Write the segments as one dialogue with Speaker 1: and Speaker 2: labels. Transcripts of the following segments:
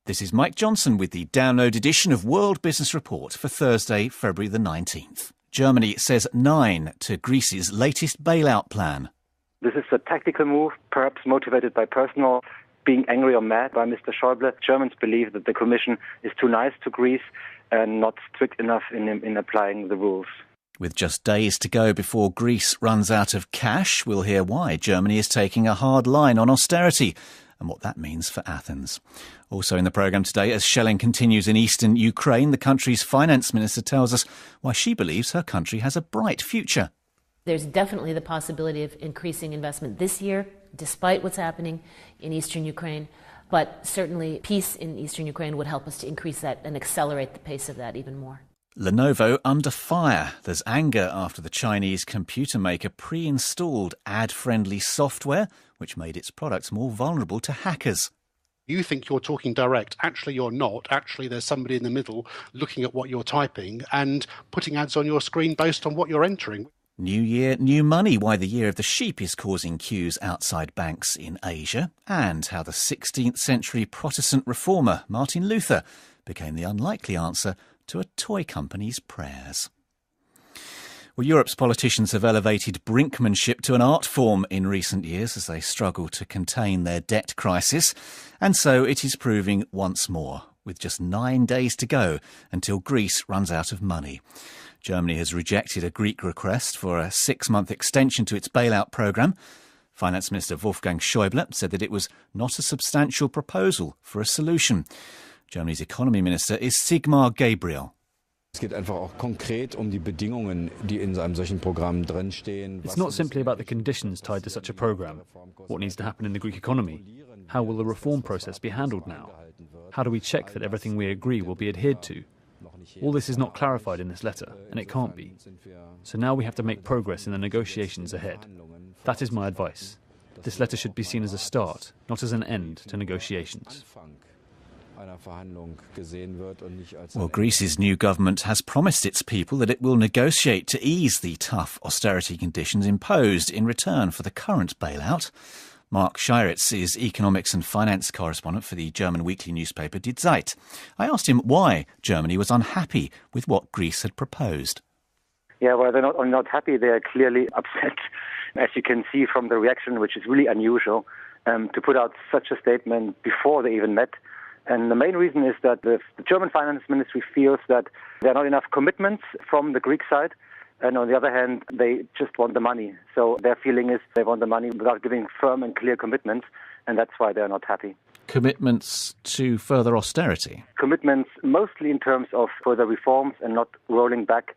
Speaker 1: This is Mike Johnson with the download edition of World Business Report for Thursday, February the 19th. Germany says 9 to Greece's latest bailout plan.
Speaker 2: This is a tactical move, perhaps motivated by personal being angry or mad by Mr. Schäuble. Germans believe that the Commission is too nice to Greece and not strict enough in applying the rules.
Speaker 1: With just days to go before Greece runs out of cash, we'll hear why Germany is taking a hard line on austerity and what that means for Athens. Also in the programme today, as shelling continues in eastern Ukraine, the country's finance minister tells us why she believes her country has a bright future.
Speaker 3: There's definitely the possibility of increasing investment this year, despite what's happening in eastern Ukraine. But certainly peace in eastern Ukraine would help us to increase that and accelerate the pace of that even more.
Speaker 1: Lenovo under fire. There's anger after the Chinese computer maker pre-installed ad-friendly software, which made its products more vulnerable to hackers.
Speaker 4: You think you're talking direct. Actually, you're not. Actually, there's somebody in the middle looking at what you're typing and putting ads on your screen based on what you're entering.
Speaker 1: New year, new money, why the year of the sheep is causing queues outside banks in Asia, and how the 16th century Protestant reformer Martin Luther became the unlikely answer to a toy company's prayers. Well, Europe's politicians have elevated brinkmanship to an art form in recent years as they struggle to contain their debt crisis. And so it is proving once more, with just 9 days to go until Greece runs out of money. Germany has rejected a Greek request for a 6-month extension to its bailout programme. Finance Minister Wolfgang Schäuble said that it was not a substantial proposal for a solution. Germany's economy minister is Sigmar Gabriel.
Speaker 5: It's not simply about the conditions tied to such a programme. What needs to happen in the Greek economy? How will the reform process be handled now? How do we check that everything we agree will be adhered to? All this is not clarified in this letter, and it can't be. So now we have to make progress in the negotiations ahead. That is my advice. This letter should be seen as a start, not as an end to negotiations.
Speaker 1: Well, Greece's new government has promised its people that it will negotiate to ease the tough austerity conditions imposed in return for the current bailout. Mark Scheiritz is economics and finance correspondent for the German weekly newspaper Die Zeit. I asked him why Germany was unhappy with what Greece had proposed.
Speaker 2: Yeah, well, they're not only not happy, they're clearly upset, as you can see from the reaction, which is really unusual, to put out such a statement before they even met. And the main reason is that the German finance ministry feels that there are not enough commitments from the Greek side. And on the other hand, they just want the money. So their feeling is they want the money without giving firm and clear commitments. And that's why they're not happy.
Speaker 1: Commitments to further austerity?
Speaker 2: Commitments mostly in terms of further reforms and not rolling back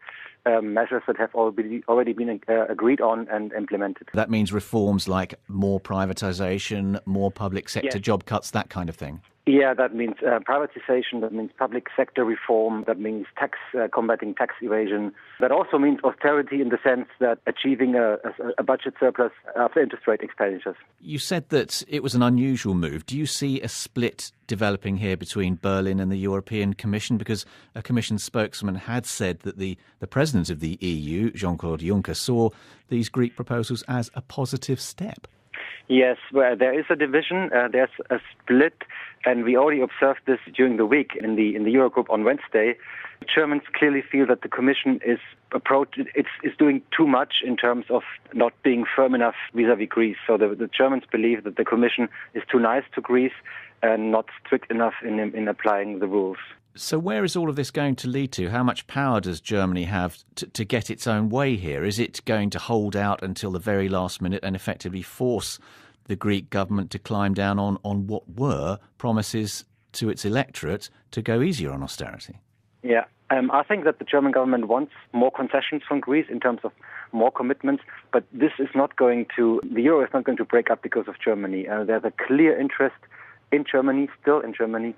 Speaker 2: measures that have already been agreed on and implemented.
Speaker 1: That means reforms like more privatisation, more public sector job cuts, that kind of thing?
Speaker 2: Yeah, that means privatization, that means public sector reform, that means combating tax evasion. That also means austerity in the sense that achieving a budget surplus after interest rate expenditures.
Speaker 1: You said that it was an unusual move. Do you see a split developing here between Berlin and the European Commission? Because a Commission spokesman had said that the President of the EU, Jean-Claude Juncker, saw these Greek proposals as a positive step.
Speaker 2: Yes, well, there is a division, there's a split, and we already observed this during the week in the Eurogroup on Wednesday. Germans clearly feel that the Commission is doing too much in terms of not being firm enough vis-à-vis Greece. So the Germans believe that the Commission is too nice to Greece and not strict enough in applying the rules.
Speaker 1: So where is all of this going to lead to? How much power does Germany have to get its own way here? Is it going to hold out until the very last minute and effectively force the Greek government to climb down on what were promises to its electorate to go easier on austerity?
Speaker 2: Yeah, I think that the German government wants more concessions from Greece in terms of more commitments, but the euro is not going to break up because of Germany. There's a clear interest in Germany,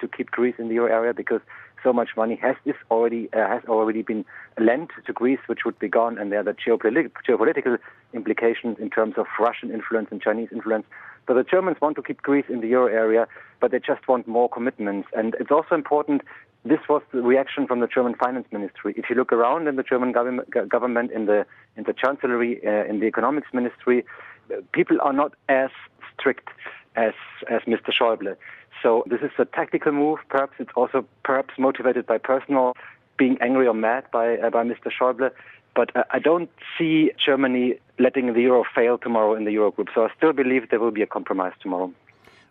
Speaker 2: to keep Greece in the euro area because so much money has already been lent to Greece, which would be gone, and there are the geopolitical implications in terms of Russian influence and Chinese influence. So the Germans want to keep Greece in the euro area, but they just want more commitments. And it's also important, this was the reaction from the German finance ministry. If you look around in the German government, in the chancellery, in the economics ministry, people are not as strict as Mr. Schäuble. So this is a tactical move. Perhaps it's also motivated by personal being angry or mad by Mr. Schäuble. But I don't see Germany letting the euro fail tomorrow in the Eurogroup. So I still believe there will be a compromise tomorrow.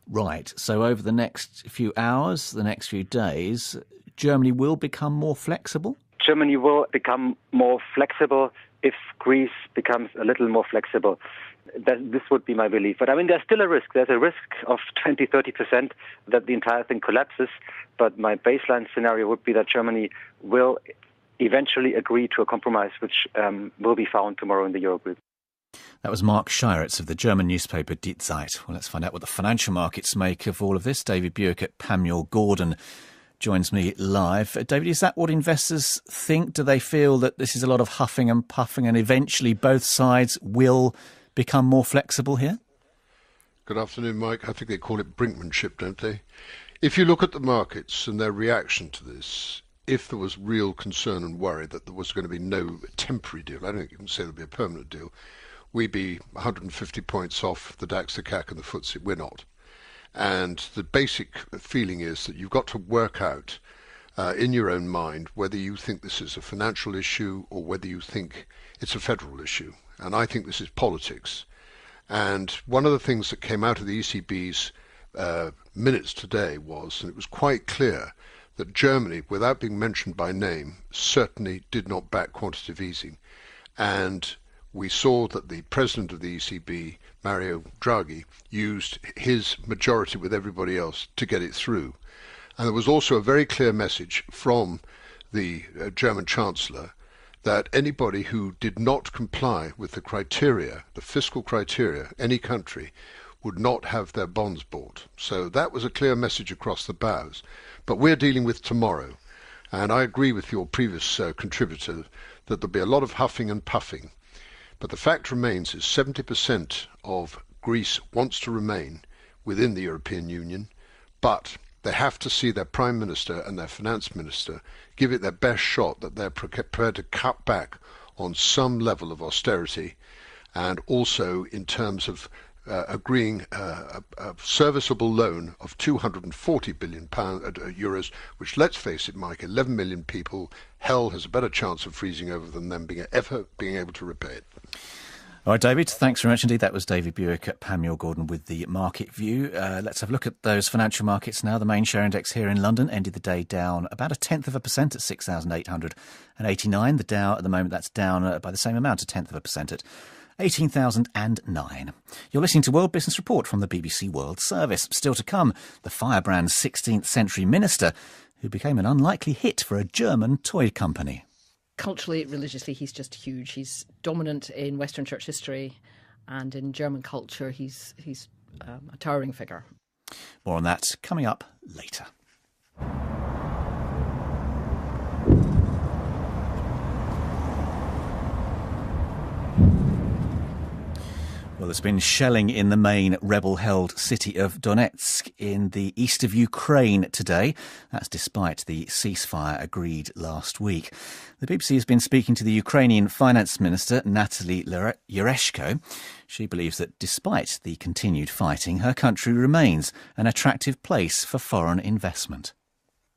Speaker 1: Right. So over the next few hours, the next few days, Germany will become more flexible?
Speaker 2: Germany will become more flexible if Greece becomes a little more flexible. This would be my belief. But I mean, there's still a risk. There's a risk of 20-30% that the entire thing collapses. But my baseline scenario would be that Germany will eventually agree to a compromise, which will be found tomorrow in the Eurogroup.
Speaker 1: That was Mark Scheiritz of the German newspaper Die Zeit. Well, let's find out what the financial markets make of all of this. David Buick at Panmure Gordon joins me live. David, is that what investors think? Do they feel that this is a lot of huffing and puffing and eventually both sides will become more flexible here?
Speaker 6: Good afternoon, Mike. I think they call it brinkmanship, don't they? If you look at the markets and their reaction to this, if there was real concern and worry that there was going to be no temporary deal, I don't think you can say there'll be a permanent deal, we'd be 150 points off the DAX, the CAC and the FTSE. We're not. And the basic feeling is that you've got to work out in your own mind whether you think this is a financial issue or whether you think it's a federal issue. And I think this is politics. And one of the things that came out of the ECB's minutes today was, and it was quite clear, that Germany, without being mentioned by name, certainly did not back quantitative easing. And we saw that the president of the ECB, Mario Draghi, used his majority with everybody else to get it through. And there was also a very clear message from the German Chancellor that anybody who did not comply with the criteria, the fiscal criteria, any country, would not have their bonds bought. So that was a clear message across the bows. But we're dealing with tomorrow. And I agree with your previous contributor that there'll be a lot of huffing and puffing. But the fact remains is 70% of Greece wants to remain within the European Union, but they have to see their Prime Minister and their Finance Minister give it their best shot that they're prepared to cut back on some level of austerity, and also in terms of agreeing a serviceable loan of 240 billion euros, which, let's face it, Mike, 11 million people, hell has a better chance of freezing over than them ever being able to repay it.
Speaker 1: All right, David, thanks very much indeed. That was David Buick at Panmure Gordon with the market view. Let's have a look at those financial markets now. The main share index here in London ended the day down about 0.1% at 6,889. The Dow at the moment, that's down by the same amount, 0.1% at 18,009. You're listening to World Business Report from the BBC World Service. Still to come, the firebrand 16th century minister who became an unlikely hit for a German toy company.
Speaker 7: Culturally, religiously, he's just huge. He's dominant in Western church history, and in German culture, he's a towering figure.
Speaker 1: More on that coming up later. Well, there's been shelling in the main rebel-held city of Donetsk in the east of Ukraine today. That's despite the ceasefire agreed last week. The BBC has been speaking to the Ukrainian Finance Minister, Natalie Yareshko. She believes that despite the continued fighting, her country remains an attractive place for foreign investment.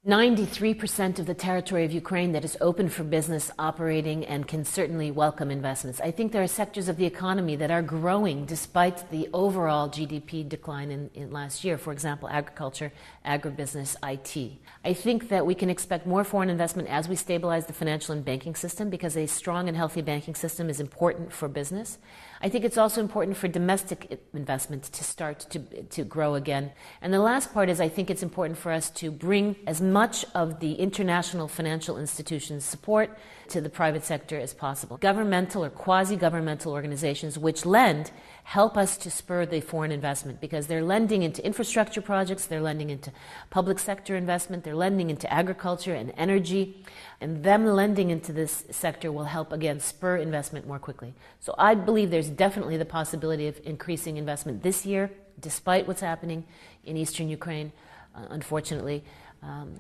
Speaker 3: 93% of the territory of Ukraine that is open for business operating and can certainly welcome investments. I think there are sectors of the economy that are growing despite the overall GDP decline in last year. For example, agriculture, agribusiness, IT. I think that we can expect more foreign investment as we stabilize the financial and banking system, because a strong and healthy banking system is important for business. I think it's also important for domestic investment to start to grow again. And the last part is, I think it's important for us to bring as much of the international financial institutions' support to the private sector as possible. Governmental or quasi-governmental organizations which lend help us to spur the foreign investment, because they're lending into infrastructure projects, they're lending into public sector investment, they're lending into agriculture and energy, and them lending into this sector will help, again, spur investment more quickly. So I believe there's definitely the possibility of increasing investment this year, despite what's happening in eastern Ukraine, unfortunately.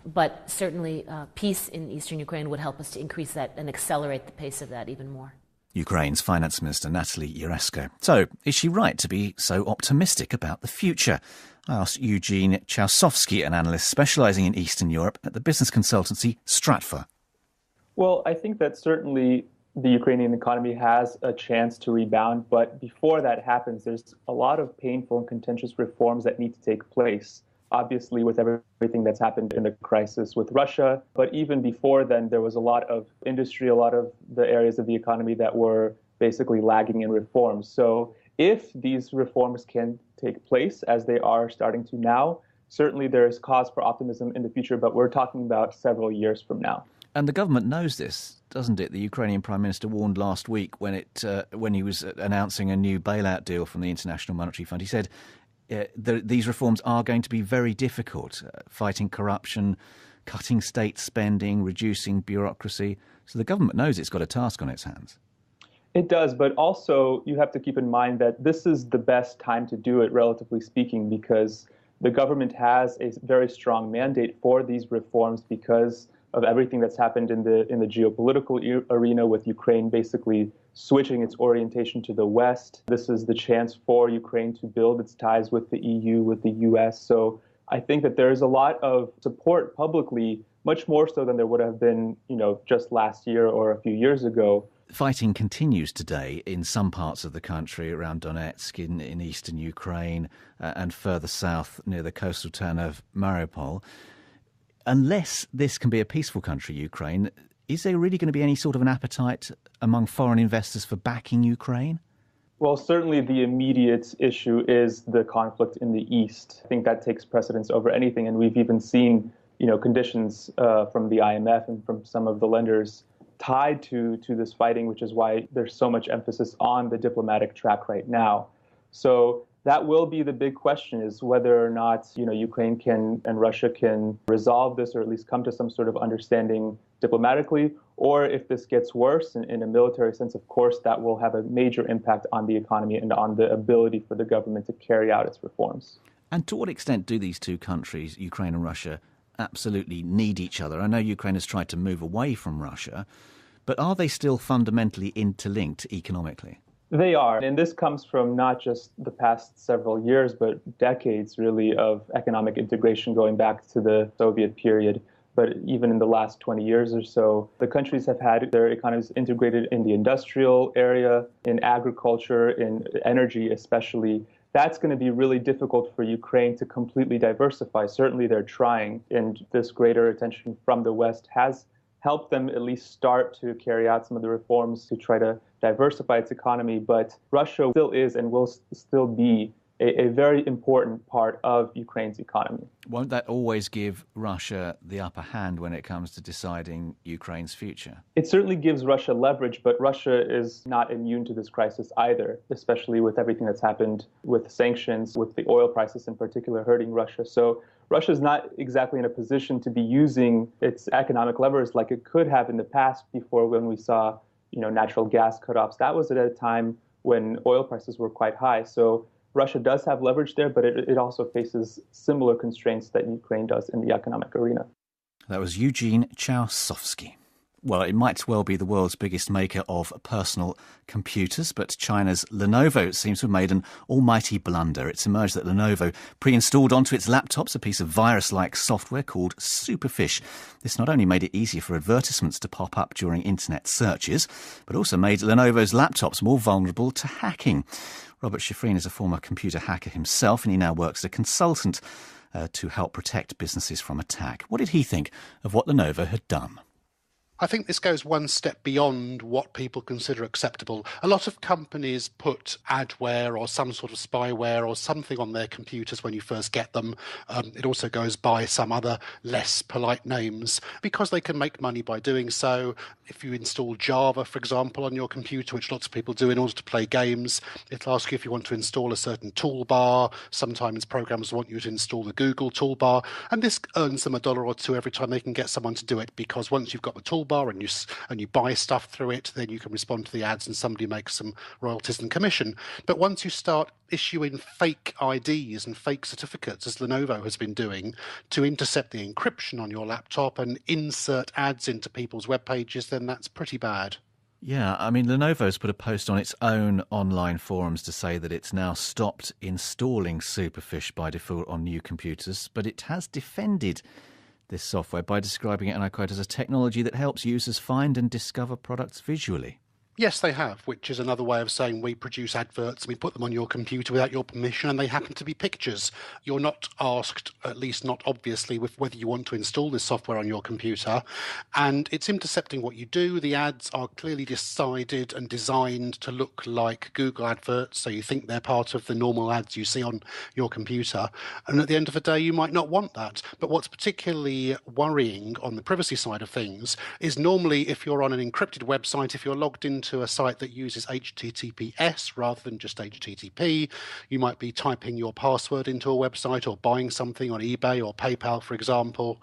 Speaker 3: But certainly peace in eastern Ukraine would help us to increase that and accelerate the pace of that even more.
Speaker 1: Ukraine's Finance Minister Natalie Yaresko. So, is she right to be so optimistic about the future? I asked Eugene Chausovsky, an analyst specialising in Eastern Europe at the business consultancy Stratfor.
Speaker 8: Well, I think that certainly the Ukrainian economy has a chance to rebound, but before that happens, there's a lot of painful and contentious reforms that need to take place. Obviously, with everything that's happened in the crisis with Russia, but even before then, there was a lot of industry, a lot of the areas of the economy that were basically lagging in reforms. So if these reforms can take place, as they are starting to now, certainly there is cause for optimism in the future, but we're talking about several years from now.
Speaker 1: And the government knows this, doesn't it? The Ukrainian Prime Minister warned last week when he was announcing a new bailout deal from the International Monetary Fund. He said these reforms are going to be very difficult, fighting corruption, cutting state spending, reducing bureaucracy. So the government knows it's got a task on its hands.
Speaker 8: It does, but also you have to keep in mind that this is the best time to do it, relatively speaking, because the government has a very strong mandate for these reforms because of everything that's happened in the geopolitical arena, with Ukraine basically switching its orientation to the West. This is the chance for Ukraine to build its ties with the EU, with the US. So I think that there is a lot of support publicly, much more so than there would have been, just last year or a few years ago.
Speaker 1: Fighting continues today in some parts of the country, around Donetsk, in eastern Ukraine, and further south near the coastal town of Mariupol. Unless this can be a peaceful country, Ukraine, is there really going to be any sort of an appetite among foreign investors for backing Ukraine?
Speaker 8: Well, certainly the immediate issue is the conflict in the east. I think that takes precedence over anything, and we've even seen, conditions from the IMF and from some of the lenders tied to this fighting, which is why there's so much emphasis on the diplomatic track right now. So that will be the big question, is whether or not, Ukraine and Russia can resolve this, or at least come to some sort of understanding diplomatically, or if this gets worse in a military sense, of course, that will have a major impact on the economy and on the ability for the government to carry out its reforms.
Speaker 1: And to what extent do these two countries, Ukraine and Russia, absolutely need each other? I know Ukraine has tried to move away from Russia, but are they still fundamentally interlinked economically?
Speaker 8: They are. And this comes from not just the past several years, but decades, really, of economic integration going back to the Soviet period. But even in the last 20 years or so, the countries have had their economies integrated in the industrial area, in agriculture, in energy especially. That's going to be really difficult for Ukraine to completely diversify. Certainly they're trying, and this greater attention from the West has helped them at least start to carry out some of the reforms to try to diversify its economy. But Russia still is and will still be a very important part of Ukraine's economy.
Speaker 1: Won't that always give Russia the upper hand when it comes to deciding Ukraine's future?
Speaker 8: It certainly gives Russia leverage, but Russia is not immune to this crisis either, especially with everything that's happened with sanctions, with the oil prices in particular hurting Russia. So Russia is not exactly in a position to be using its economic levers like it could have in the past, before when we saw, natural gas cutoffs. That was at a time when oil prices were quite high. So Russia does have leverage there, but it also faces similar constraints that Ukraine does in the economic arena.
Speaker 1: That was Eugene Chausovsky. Well, it might well be the world's biggest maker of personal computers, but China's Lenovo seems to have made an almighty blunder. It's emerged that Lenovo pre-installed onto its laptops a piece of virus-like software called Superfish. This not only made it easier for advertisements to pop up during internet searches, but also made Lenovo's laptops more vulnerable to hacking. Robert Schifrin is a former computer hacker himself, and he now works as a consultant to help protect businesses from attack. What did he think of what Lenovo had done?
Speaker 4: I think this goes one step beyond what people consider acceptable. A lot of companies put adware or some sort of spyware or something on their computers when you first get them. It also goes by some other less polite names because they can make money by doing so. If you install Java, for example, on your computer, which lots of people do in order to play games, it'll ask you if you want to install a certain toolbar. Sometimes programs want you to install the Google toolbar, and this earns them $1 or $2 every time they can get someone to do it, because once you've got the toolbar and you buy stuff through it, then you can respond to the ads and somebody makes some royalties and commission. But once you start issuing fake IDs and fake certificates, as Lenovo has been doing, to intercept the encryption on your laptop and insert ads into people's web pages, then that's pretty bad.
Speaker 1: Yeah, I mean, Lenovo's put a post on its own online forums to say that it's now stopped installing Superfish by default on new computers, but it has defended this software by describing it, and I quote, as a technology that helps users find and discover products visually.
Speaker 4: Yes, they have, which is another way of saying we produce adverts and we put them on your computer without your permission, and they happen to be pictures. You're not asked, at least not obviously, with whether you want to install this software on your computer, and it's intercepting what you do. The ads are clearly decided and designed to look like Google adverts, so you think they're part of the normal ads you see on your computer, and at the end of the day you might not want that. But what's particularly worrying on the privacy side of things is normally if you're on an encrypted website, if you're logged into a site that uses HTTPS rather than just HTTP. You might be typing your password into a website or buying something on eBay or PayPal, for example.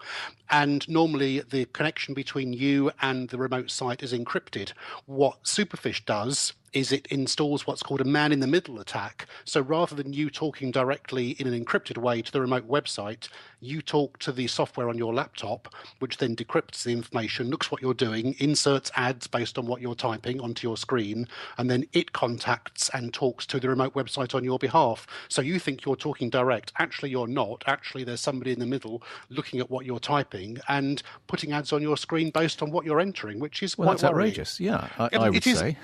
Speaker 4: And normally the connection between you and the remote site is encrypted. What Superfish does is it installs what's called a man-in-the-middle attack. So rather than you talking directly in an encrypted way to the remote website, you talk to the software on your laptop, which then decrypts the information, looks what you're doing, inserts ads based on what you're typing onto your screen, and then it contacts and talks to the remote website on your behalf. So you think you're talking direct. Actually, you're not. Actually, there's somebody in the middle looking at what you're typing and putting ads on your screen based on what you're entering, which is quite
Speaker 1: that's
Speaker 4: worrying.
Speaker 1: Outrageous. Yeah, I would say.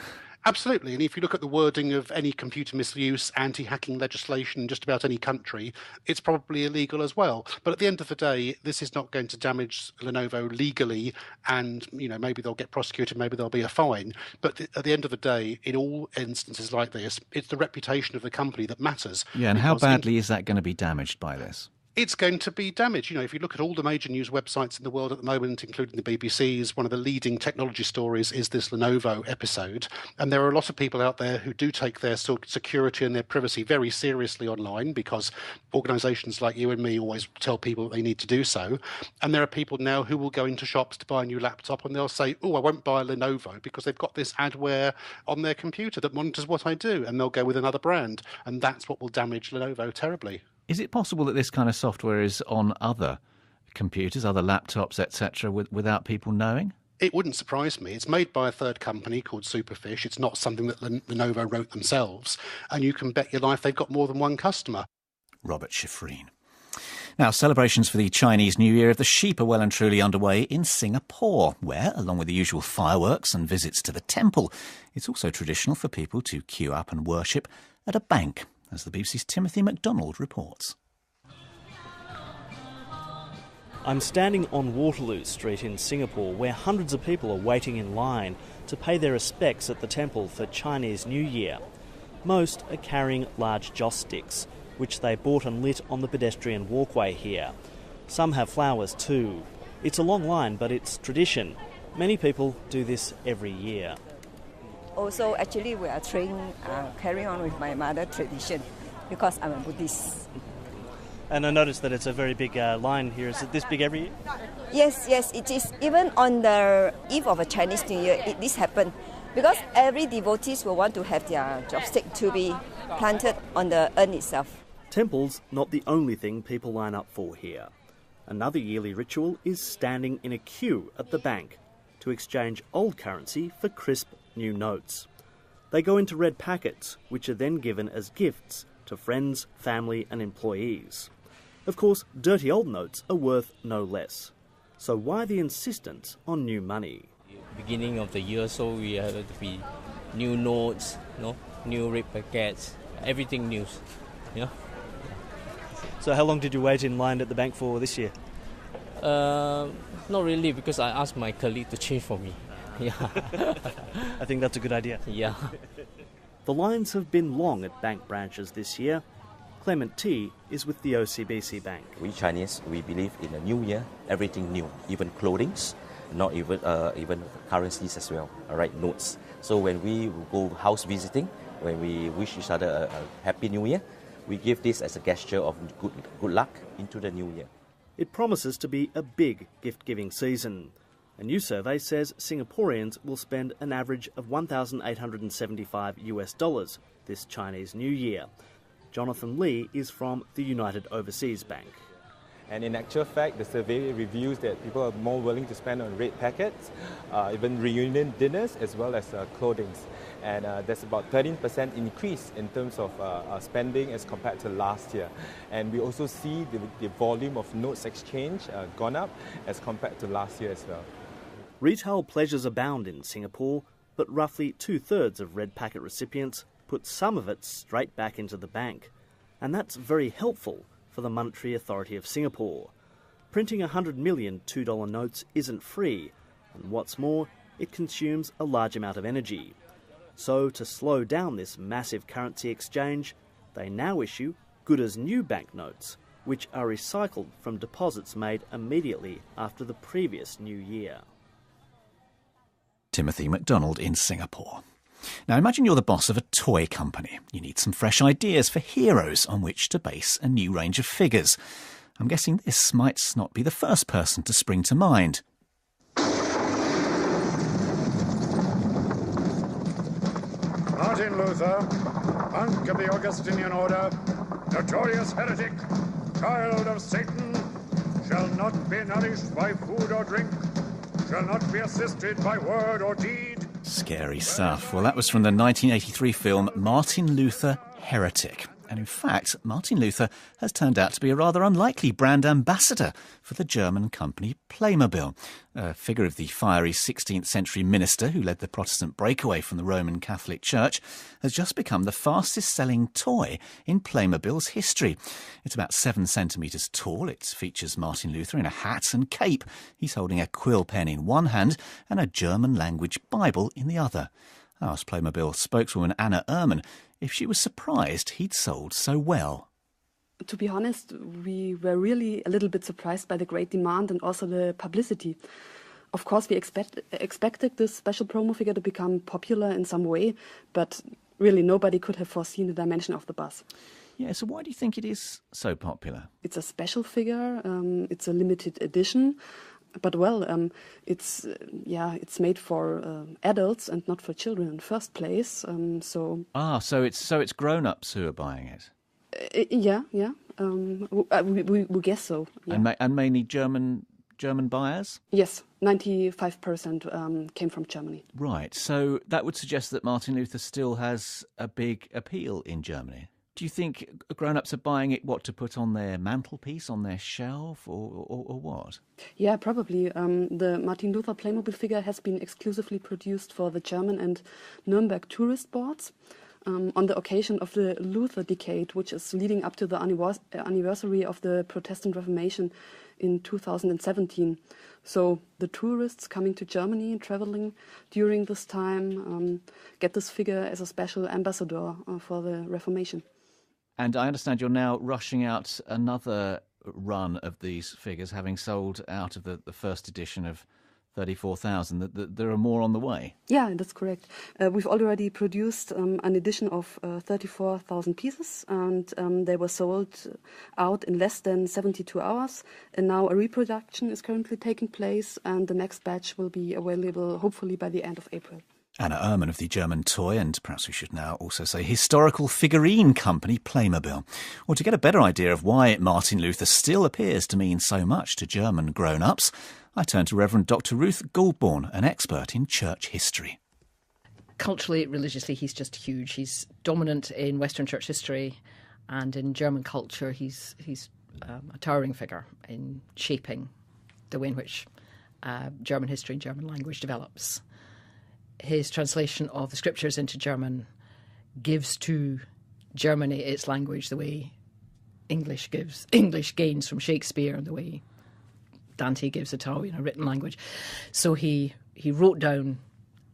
Speaker 4: Absolutely. And if you look at the wording of any computer misuse, anti-hacking legislation in just about any country, it's probably illegal as well. But at the end of the day, this is not going to damage Lenovo legally, and maybe they'll get prosecuted, maybe there'll be a fine. But at the end of the day, in all instances like this, it's the reputation of the company that matters.
Speaker 1: Yeah, and how badly is that going to be damaged by this?
Speaker 4: It's going to be damaged. If you look at all the major news websites in the world at the moment, including the BBC's, one of the leading technology stories is this Lenovo episode. And there are a lot of people out there who do take their security and their privacy very seriously online, because organisations like you and me always tell people that they need to do so. And there are people now who will go into shops to buy a new laptop and they'll say, I won't buy a Lenovo because they've got this adware on their computer that monitors what I do. And they'll go with another brand. And that's what will damage Lenovo terribly.
Speaker 1: Is it possible that this kind of software is on other computers, other laptops, etc., without people knowing?
Speaker 4: It wouldn't surprise me. It's made by a third company called Superfish. It's not something that Lenovo wrote themselves. And you can bet your life they've got more than one customer.
Speaker 1: Robert Schifrin. Now, celebrations for the Chinese New Year of the Sheep are well and truly underway in Singapore, where, along with the usual fireworks and visits to the temple, it's also traditional for people to queue up and worship at a bank, as the BBC's Timothy MacDonald reports.
Speaker 9: I'm standing on Waterloo Street in Singapore, where hundreds of people are waiting in line to pay their respects at the temple for Chinese New Year. Most are carrying large joss sticks, which they bought and lit on the pedestrian walkway here. Some have flowers too. It's a long line, but it's tradition. Many people do this every year.
Speaker 10: Also, actually, we are carrying on with my mother's tradition because I'm a Buddhist.
Speaker 9: And I noticed that it's a very big line here. Is it this big every year?
Speaker 10: Yes, it is. Even on the eve of a Chinese New Year, this happened because every devotees will want to have their chopstick to be planted on the urn itself.
Speaker 9: Temple's not the only thing people line up for here. Another yearly ritual is standing in a queue at the bank to exchange old currency for crisp new notes. They go into red packets, which are then given as gifts to friends, family and employees. Of course, dirty old notes are worth no less. So why the insistence on new money?
Speaker 11: Beginning of the year, so we have to be new notes, new red packets, everything new.
Speaker 9: So how long did you wait in line at the bank for this year?
Speaker 11: Not really, because I asked my colleague to change for me. Yeah.
Speaker 9: I think that's a good idea.
Speaker 11: Yeah.
Speaker 9: The lines have been long at bank branches this year. Clement T is with the OCBC Bank.
Speaker 12: We Chinese, we believe in a new year, everything new, even clothings, not even currencies as well, all right, notes. So when we go house visiting, when we wish each other a happy new year, we give this as a gesture of good luck into the new year.
Speaker 9: It promises to be a big gift-giving season. A new survey says Singaporeans will spend an average of $1,875 this Chinese New Year. Jonathan Lee is from the United Overseas Bank.
Speaker 13: And in actual fact, the survey reveals that people are more willing to spend on red packets, even reunion dinners, as well as clothing. And there's about 13% increase in terms of spending as compared to last year. And we also see the volume of notes exchange gone up as compared to last year as well.
Speaker 9: Retail pleasures abound in Singapore, but roughly 2/3 of red packet recipients put some of it straight back into the bank. And that's very helpful for the Monetary Authority of Singapore. Printing 100 million $2 notes isn't free, and what's more, it consumes a large amount of energy. So to slow down this massive currency exchange, they now issue good as new banknotes, which are recycled from deposits made immediately after the previous new year.
Speaker 1: Timothy MacDonald in Singapore. Now imagine you're the boss of a toy company. You need some fresh ideas for heroes on which to base a new range of figures. I'm guessing this might not be the first person to spring to mind.
Speaker 14: Martin Luther, monk of the Augustinian order, notorious heretic, child of Satan, shall not be nourished by food or drink, shall not be assisted by word or deed.
Speaker 1: Scary stuff. Well, that was from the 1983 film Martin Luther, Heretic. And in fact, Martin Luther has turned out to be a rather unlikely brand ambassador for the German company Playmobil. A figure of the fiery 16th century minister who led the Protestant breakaway from the Roman Catholic Church has just become the fastest selling toy in Playmobil's history. It's about 7 centimetres tall. It features Martin Luther in a hat and cape. He's holding a quill pen in one hand and a German language Bible in the other. I asked Playmobil spokeswoman Anna Ehrman if she was surprised he'd sold so well.
Speaker 15: To be honest, we were really a little bit surprised by the great demand and also the publicity. Of course, we expected this special promo figure to become popular in some way, but really nobody could have foreseen the dimension of the buzz.
Speaker 1: Yeah, so why do you think it is so popular?
Speaker 15: It's a special figure, it's a limited edition. But it's made for adults and not for children in first place. So
Speaker 1: it's grown-ups who are buying it.
Speaker 15: Yeah. We guess so. Yeah.
Speaker 1: And mainly German buyers.
Speaker 15: Yes, 95% came from Germany.
Speaker 1: Right. So that would suggest that Martin Luther still has a big appeal in Germany. Do you think grown-ups are buying it, to put on their mantelpiece, on their shelf, or what?
Speaker 15: Yeah, probably. The Martin Luther Playmobil figure has been exclusively produced for the German and Nuremberg tourist boards on the occasion of the Luther Decade, which is leading up to the anniversary of the Protestant Reformation in 2017. So the tourists coming to Germany and traveling during this time get this figure as a special ambassador for the Reformation.
Speaker 1: And I understand you're now rushing out another run of these figures, having sold out of the first edition of 34,000. There are more on the way.
Speaker 15: Yeah, that's correct. We've already produced an edition of 34,000 pieces, and they were sold out in less than 72 hours. And now a reproduction is currently taking place, and the next batch will be available hopefully by the end of April.
Speaker 1: Anna Ehrman of the German toy, and perhaps we should now also say historical figurine company Playmobil. Well, to get a better idea of why Martin Luther still appears to mean so much to German grown-ups, I turn to Reverend Dr. Ruth Goldborn, an expert in church history.
Speaker 7: Culturally, religiously, he's just huge. He's dominant in Western church history, and in German culture, he's a towering figure in shaping the way in which German history and German language develops. His translation of the scriptures into German gives to Germany its language the way English gains from Shakespeare and the way Dante gives Italian a written language. So he wrote down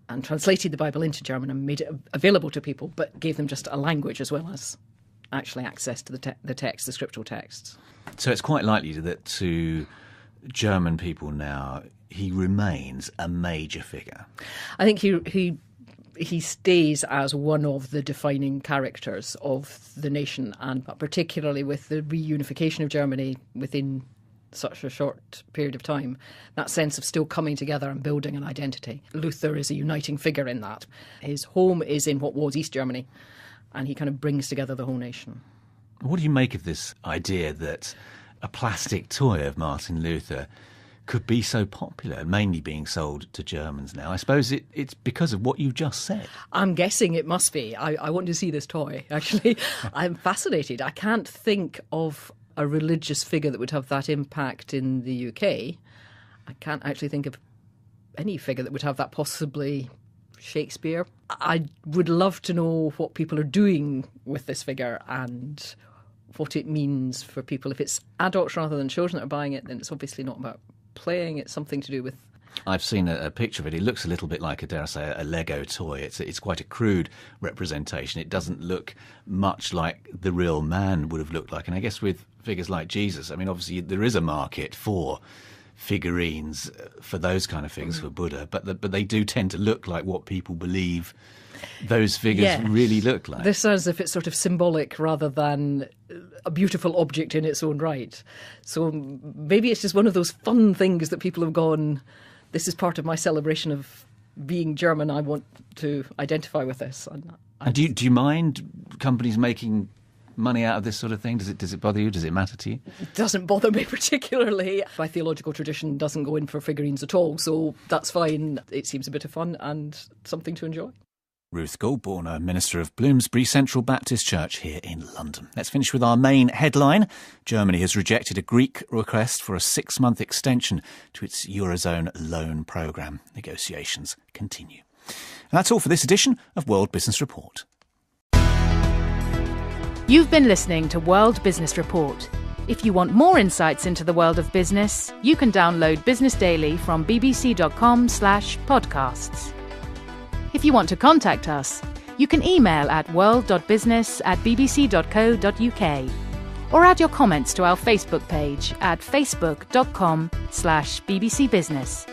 Speaker 7: and translated the Bible into German and made it available to people, but gave them just a language as well as actually access to the text, the scriptural texts.
Speaker 1: So it's quite likely that to German people now, he remains a major figure.
Speaker 7: I think he stays as one of the defining characters of the nation, and particularly with the reunification of Germany within such a short period of time, that sense of still coming together and building an identity. Luther is a uniting figure in that. His home is in what was East Germany, and he kind of brings together the whole nation.
Speaker 1: What do you make of this idea that a plastic toy of Martin Luther could be so popular, mainly being sold to Germans now? I suppose it's because of what you just said.
Speaker 7: I'm guessing it must be. I want to see this toy, actually. I'm fascinated. I can't think of a religious figure that would have that impact in the UK. I can't actually think of any figure that would have that, possibly Shakespeare. I would love to know what people are doing with this figure and what it means for people. If it's adults rather than children that are buying it, then it's obviously not about playing. It's something to do with...
Speaker 1: I've seen a picture of it. It looks a little bit like, dare I say, a Lego toy. It's quite a crude representation. It doesn't look much like the real man would have looked like. And I guess with figures like Jesus, I mean, obviously there is a market for figurines for those kind of figures, for Buddha, but they do tend to look like what people believe those figures really look like.
Speaker 7: This sounds as if it's sort of symbolic rather than a beautiful object in its own right. So maybe it's just one of those fun things that people have gone, this is part of my celebration of being German, I want to identify with this.
Speaker 1: And do you mind companies making money out of this sort of thing? Does it bother you? Does it matter to you?
Speaker 7: It doesn't bother me particularly. My theological tradition doesn't go in for figurines at all, so that's fine. It seems a bit of fun and something to enjoy.
Speaker 1: Ruth Goldborn, a minister of Bloomsbury Central Baptist Church here in London. Let's finish with our main headline. Germany has rejected a Greek request for a 6-month extension to its Eurozone loan programme. Negotiations continue. And that's all for this edition of World Business Report.
Speaker 16: You've been listening to World Business Report. If you want more insights into the world of business, you can download Business Daily from bbc.com/podcasts. If you want to contact us, you can email at world.business@bbc.co.uk or add your comments to our Facebook page at facebook.com/bbcbusiness.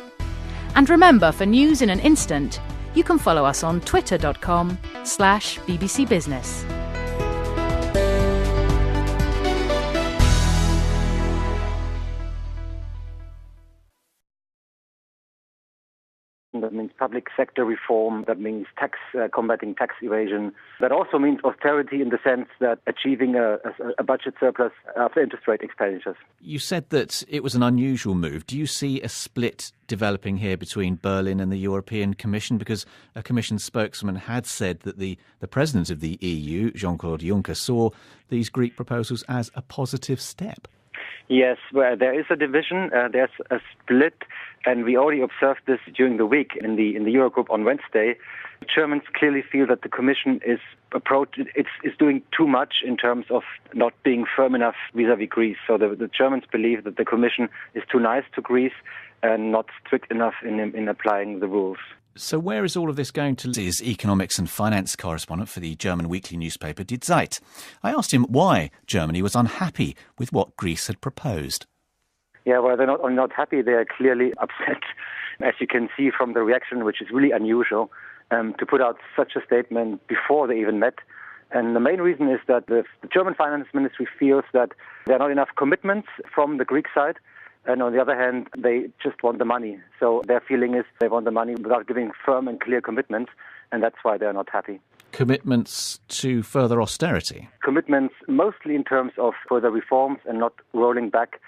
Speaker 16: And remember, for news in an instant, you can follow us on twitter.com/bbcbusiness.
Speaker 2: That means public sector reform. That means combating tax evasion. That also means austerity in the sense that achieving a budget surplus after interest rate expenditures.
Speaker 1: You said that it was an unusual move. Do you see a split developing here between Berlin and the European Commission? Because a Commission spokesman had said that the President of the EU, Jean-Claude Juncker, saw these Greek proposals as a positive step.
Speaker 2: Yes, well, there is a division, there's a split, and we already observed this during the week in the Eurogroup on Wednesday. Germans clearly feel that the Commission is doing too much in terms of not being firm enough vis-à-vis Greece. So the Germans believe that the Commission is too nice to Greece and not strict enough in applying the rules.
Speaker 1: So where is all of this going to lead? Is economics and finance correspondent for the German weekly newspaper Die Zeit. I asked him why Germany was unhappy with what Greece had proposed.
Speaker 2: Yeah, well, they're not only not happy, they're clearly upset, as you can see from the reaction, which is really unusual, to put out such a statement before they even met. And the main reason is that the German finance ministry feels that there are not enough commitments from the Greek side. And on the other hand, they just want the money. So their feeling is they want the money without giving firm and clear commitments, and that's why they're not happy.
Speaker 1: Commitments to further austerity?
Speaker 2: Commitments mostly in terms of further reforms and not rolling back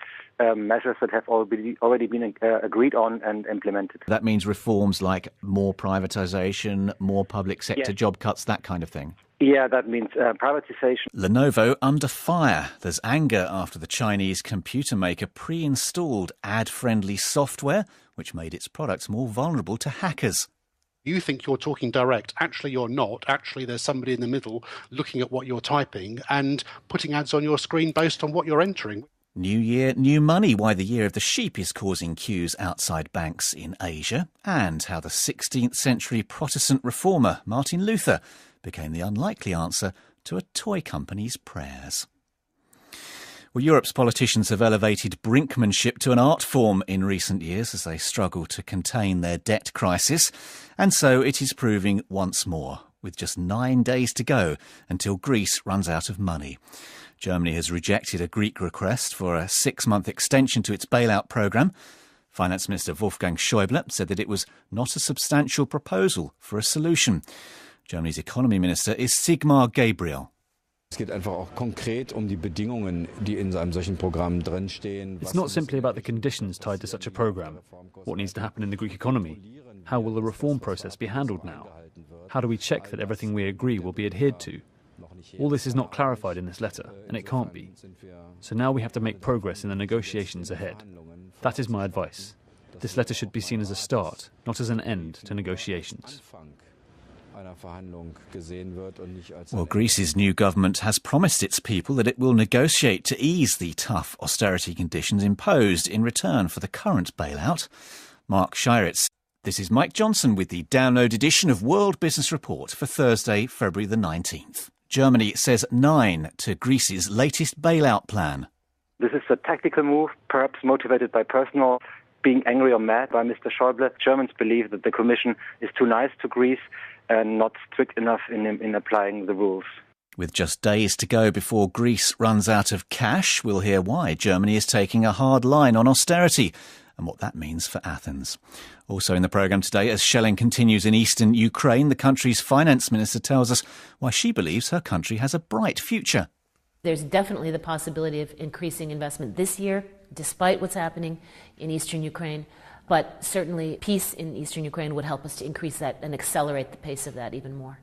Speaker 2: measures that have already been agreed on and implemented.
Speaker 1: That means reforms like more privatisation, more public sector job cuts, that kind of thing?
Speaker 2: Yeah, that means privatisation.
Speaker 1: Lenovo under fire. There's anger after the Chinese computer maker pre-installed ad-friendly software, which made its products more vulnerable to hackers.
Speaker 4: You think you're talking direct. Actually, you're not. Actually, there's somebody in the middle looking at what you're typing and putting ads on your screen based on what you're entering.
Speaker 1: New year, new money. Why the year of the sheep is causing queues outside banks in Asia, and how the 16th century Protestant reformer Martin Luther became the unlikely answer to a toy company's prayers. Well, Europe's politicians have elevated brinkmanship to an art form in recent years as they struggle to contain their debt crisis. And so it is proving once more, with just 9 days to go until Greece runs out of money. Germany has rejected a Greek request for a 6-month extension to its bailout programme. Finance Minister Wolfgang Schäuble said that it was not a substantial proposal for a solution. Germany's economy minister is Sigmar Gabriel.
Speaker 17: It's
Speaker 5: not simply about the conditions tied to such a programme. What needs to happen in the Greek economy? How will the reform process be handled now? How do we check that everything we agree will be adhered to? All this is not clarified in this letter, and it can't be. So now we have to make progress in the negotiations ahead. That is my advice. This letter should be seen as a start, not as an end to negotiations.
Speaker 1: Well, Greece's new government has promised its people that it will negotiate to ease the tough austerity conditions imposed in return for the current bailout. Mark Shiritz. This is Mike Johnson with the download edition of World Business Report for Thursday, February the 19th. Germany says 9 to Greece's latest bailout plan.
Speaker 2: This is a tactical move, perhaps motivated by personal being angry or mad by Mr. Schäuble. Germans believe that the Commission is too nice to Greece and not strict enough in applying the rules.
Speaker 1: With just days to go before Greece runs out of cash, we'll hear why Germany is taking a hard line on austerity and what that means for Athens. Also in the programme today, as shelling continues in eastern Ukraine, the country's finance minister tells us why she believes her country has a bright future.
Speaker 3: There's definitely the possibility of increasing investment this year, despite what's happening in eastern Ukraine. But certainly peace in eastern Ukraine would help us to increase that and accelerate the pace of that even more.